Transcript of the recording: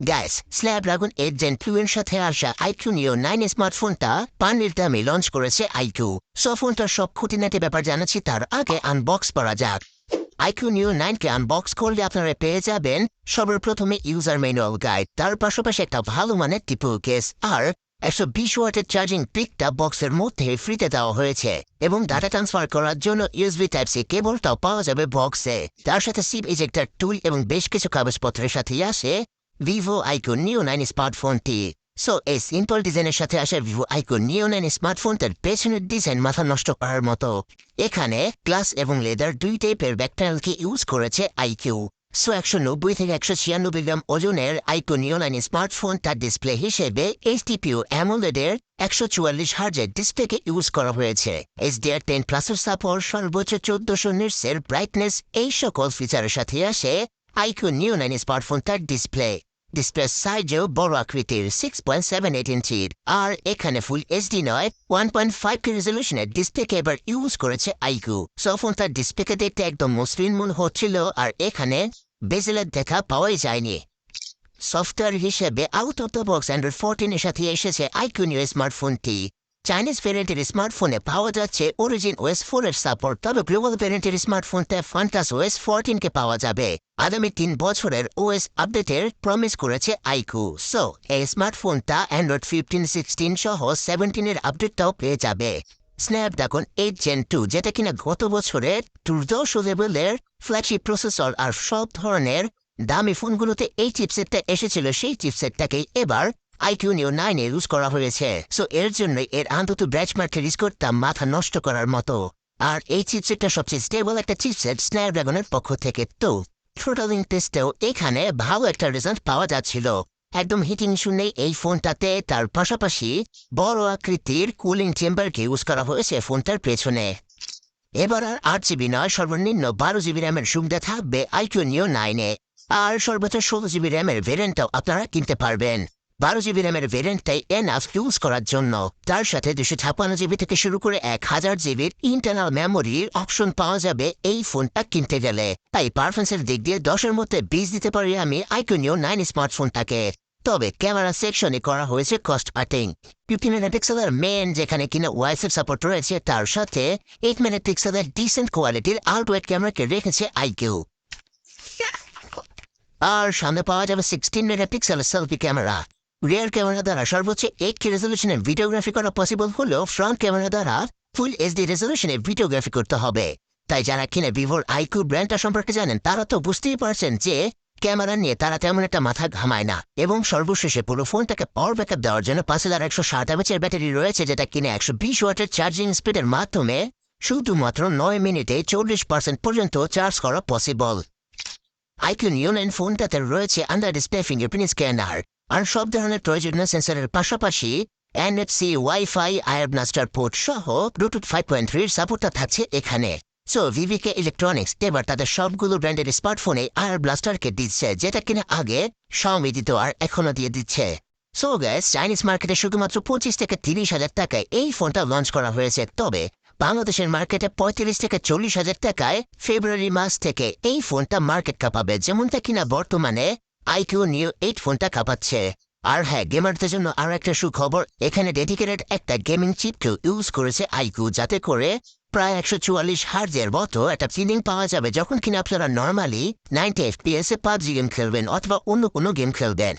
Gas Snapdragon 8 Gen 2 এর সাথে আসা আইকিউ নিও 9 স্মার্টফোনটা পানির দামে লঞ্চ করেছে আইকিউ। সো ফোনটার সব খুঁটিনাটি ব্যাপার জানাচ্ছি, তার আগে আনবক্স করা যাক। আইকিউ নিও 9 কে আনবক্স করলে আপনারা পেয়ে যাবেন সর্বপ্রথমে ইউজার ম্যানুয়াল গাইড, তার পাশাপাশি একটা ভালো মানের টিপল কেস, আর 120 ওয়াটের চার্জিং পিকটা বক্সের মধ্যে ফ্রিতে দেওয়া হয়েছে এবং ডাটা ট্রান্সফার করার জন্য ইউএসবি টাইপ সি কেবলটাও পাওয়া যাবে বক্সে। তার সাথে সিম ইজেক্টর টুল এবং বেশ কিছু কাগজপত্রের সাথেই আসে ভিভো আইকিউ নিও 9 স্মার্টফোনটি। সো এই সিম্পল ডিজাইনের সাথে আসে ভিভো আইকিউ নিও 9 স্মার্টফোনটার পেছনের ডিজাইন মাথা নষ্ট করার মতো। এখানে গ্লাস এবং লেদার দুই টাইপের ব্যাকপ্যানেলকে ইউজ করেছে আইকিউ। সো 190 থেকে 196 গ্রাম ওজনের আইকিউ নিও 9 স্মার্টফোনটার ডিসপ্লে হিসেবে এইচডিপিও অ্যামোলেডের 144 হার্জের ডিসপ্লেকে ইউজ করা হয়েছে। HDR10 প্লাসের সাপোর্ট, সর্বোচ্চ 1400 নিটসের ব্রাইটনেস, এই সকল ফিচারের সাথে আসে আইকিউ নিও 9 স্মার্টফোনটার ডিসপ্লে সাইজেও বড় আকৃতির 6.78 ইঞ্চির, আর এখানে ফুল এইচডি নয় 1.5K রেজলিউশনের ডিসপ্লেকে এবার ইউজ করেছে আইকিউ। সো ফোনটার ডিসপ্লেকে দেখতে একদম মসৃণ মনে হচ্ছিল, আর এখানে বেজেলের দেখা পাওয়াই যায়নি। সফটওয়্যার হিসেবে out of the box Android 14 এর সাথে এসেছে আইকিউ নিও স্মার্টফোনটি। চাইনিজ ভ্যারিয়েন্টের স্মার্টফোনে পাওয়া যাচ্ছে অরিজিন ওএস 4 এর সাপোর্ট, তবে গ্লোবাল ভ্যারিয়েন্টের স্মার্টফোনতে ফান্টাস ওএস 14 কে পাওয়া যাবে। আগামী 3 বছরের ওএস আপডেটের প্রমিস করেছে আইকিউ। সো এই স্মার্টফোনটা অ্যান্ড্রয়েড 15, 16 সহ 17 এর আপডেটটাও পেয়ে যাবে। স্ন্যাপড্রাগন 8 Gen 2, যেটা কিনা গত বছরের দুর্দর্শ লেভেলের ফ্ল্যাগশিপ প্রসেসর, আর সব ধরনের দামি ফোনগুলোতে এই চিপসেটটা এসেছিল, সেই চিপসেটটাকেই এবার আইকিউ নিও 9 এ ইউজ করা হয়েছে। সো এর জন্য এর আন্তত ব্যাচমার্কের রিস্কটা মাথা নষ্ট করার মতো। আর এই চিপসেটটা সবচেয়ে স্টেবল একটা চিপসেট স্ন্যাপড্রাগনের পক্ষ থেকে। তো থ্রোটলিং টেস্টেও এখানে ভালো একটা রেজাল্ট পাওয়া যাচ্ছিল, একদম হিটিং ইস্যু নেই এই ফোনটাতে। তার পাশাপাশি বড় আকৃতির কুলিং চেম্বারকে ইউজ করা হয়েছে ফোনটার পেছনে। এবার আর 8GB নয়, সর্বনিম্ন 12GB র্যামের সুবিধা থাকবে আইকিউ নিও 9 এ, আর সর্বোচ্চ 16GB র্যামের ভেরিয়েন্টটাও আপনারা কিনতে পারবেন। 12GB র্যামের ভেরিয়েন্টটাই এনাফ ইউজ করার জন্য। তার সাথে 256GB থেকে শুরু করে 1000GBর ইন্টারনাল মেমোরির অপশন পাওয়া যাবে এই ফোনটা কিনতে গেলে। তাই পারফরমেন্সের দিক দিয়ে 10-এর মধ্যে 20 দিতে পারি আমি আইকিউ নিও 9 স্মার্টফোনটাকে। তবে ক্যামেরা সেকশনে করা হয়েছে কস্ট কাটিং। 15 মেগাপিক্সেলের মেন যেখানে কিনা ওয়াইফাই সাপোর্ট রয়েছে, তার সাথে 8 মেগাপিক্সেলের ডিসেন্ট কোয়ালিটির আল্ট্রাওয়াইড ক্যামেরাকে রেখেছে আইকিউ। আর সামনে পাওয়া যাবে 16 মেগাপিক্সেলের সেলফি ক্যামেরা। রিয়ার ক্যামেরা দ্বারা সর্বোচ্চ 8K রেজলিউশনে ভিডিওগ্রাফি করা পসিবল হলেও ফ্রন্ট ক্যামেরা দ্বারা ফুল এইচডি রেজলিউশনে ভিডিওগ্রাফি করতে হবে। তাই যারা কিনা ভিভোর আইকিউ ব্র্যান্ডটা সম্পর্কে জানেন, তারা তো বুঝতেই পারছেন যে ক্যামেরা নিয়ে তারা তেমন একটা মাথা ঘামায় না। এবং সর্বশেষে পুরো ফোনটাকে পাওয়ার ব্যাকআপ দেওয়ার জন্য 5160 mAh ব্যাটারি রয়েছে, যেটা কিনা 120 ওয়াটের চার্জিং স্পিডের মাধ্যমে শুধুমাত্র 9 মিনিটে 40% পর্যন্ত চার্জ করা পসিবল। আইকিউ নিও 9 ফোনটাতে রয়েছে আন্ডার ডিসপ্লে ফিঙ্গারপ্রিন্ট স্ক্যানার, আর সব ধরনের প্রয়োজনীয় সেন্সরের পাশাপাশি এনএফসি, ওয়াইফাই, আয়ার ব্লাস্টার পোর্ট সহ ব্লুটুথ 5.3 সাপোর্টটা থাকছে এখানে। সো ভিভিকে ইলেকট্রনিক্স এবার তাদের সবগুলো ব্র্যান্ডের স্মার্টফোনে আয়ার ব্লাস্টারকে দিচ্ছে, যেটা কিনা আগে শাওমি দিত আর এখনো দিয়ে দিচ্ছে। সো গাইস, চাইনিজ মার্কেটে শুধুমাত্র 25 থেকে 30 হাজার টাকায় এই ফোনটা লঞ্চ করা হয়েছে, তবে বাংলাদেশের মার্কেটে 35 থেকে 40 হাজার টাকায় ফেব্রুয়ারি মাস থেকে এই ফোনটা মার্কেট কাঁপাবে, যেমনটা কিনা বর্তমানে আইকিউ নিও 8 ফোনটা কাঁপাচ্ছে। আর হ্যাঁ, গেমারদের জন্য আরো একটা সুখবর, এখানে ডেডিকেটেড একটা গেমিং চিপকেও ইউজ করেছে আইকিউ, যাতে করে প্রায় 144 হার্জের মতো একটা ফিলিং পাওয়া যাবে যখন কিনা আপনারা normally 90 FPS A PUBG game খেলবেন অথবা অন্য কোনো গেম খেলবেন।